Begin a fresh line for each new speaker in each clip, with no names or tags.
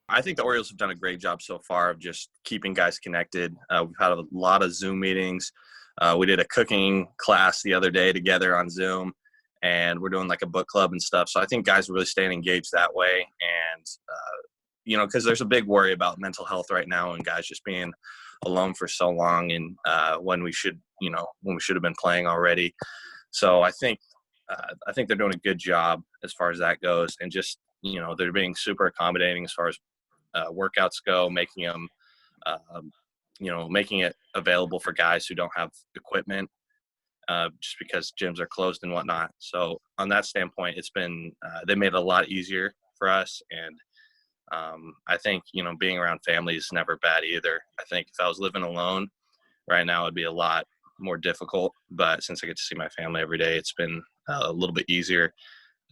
I think the Orioles have done a great job so far of just keeping guys connected. We've had a lot of Zoom meetings. We did a cooking class the other day together on Zoom, and we're doing like a book club and stuff. So I think guys are really staying engaged that way. And, because there's a big worry about mental health right now and guys just being alone for so long, and when we should have been playing already. So I think they're doing a good job as far as that goes, and just they're being super accommodating as far as workouts go, making them making it available for guys who don't have equipment, just because gyms are closed and whatnot. So on that standpoint, it's been they made it a lot easier for us, and I think being around family is never bad either. I think if I was living alone right now, it'd be a lot more difficult, but since I get to see my family every day, it's been a little bit easier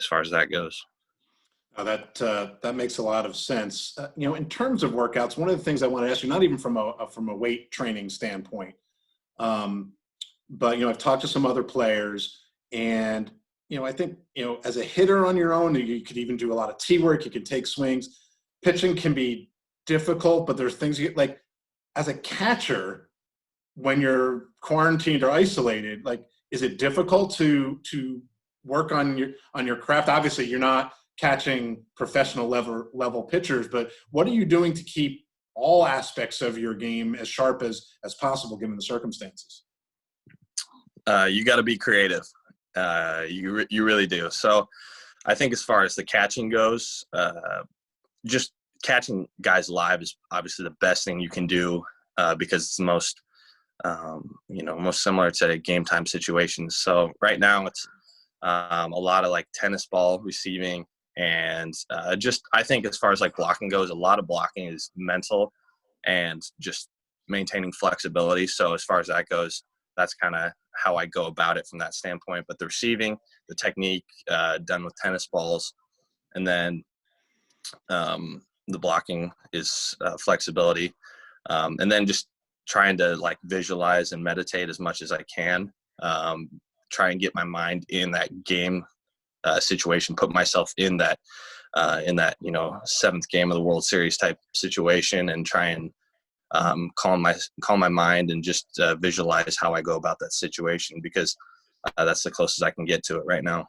as far as that goes.
That makes a lot of sense. In terms of workouts, one of the things I want to ask you, not even from a weight training standpoint, but I've talked to some other players, and I think as a hitter on your own, you could even do a lot of tee work. You can take swings. Pitching can be difficult, but there's things like as a catcher, when you're quarantined or isolated, like, is it difficult to work on your craft? Obviously, you're not catching professional level pitchers, but what are you doing to keep all aspects of your game as sharp as possible given the circumstances?
You got to be creative. You really do. So I think as far as the catching goes, just catching guys live is obviously the best thing you can do, because it's the most similar to game time situations. So right now it's a lot of like tennis ball receiving, and I think as far as like blocking goes, a lot of blocking is mental and just maintaining flexibility. So as far as that goes, that's kind of how I go about it from that standpoint. But the receiving, the technique, done with tennis balls, and then the blocking is flexibility, and then just trying to like visualize and meditate as much as I can, try and get my mind in that game situation, put myself in that seventh game of the World Series type situation, and try and calm my mind and just visualize how I go about that situation, because that's the closest I can get to it right now.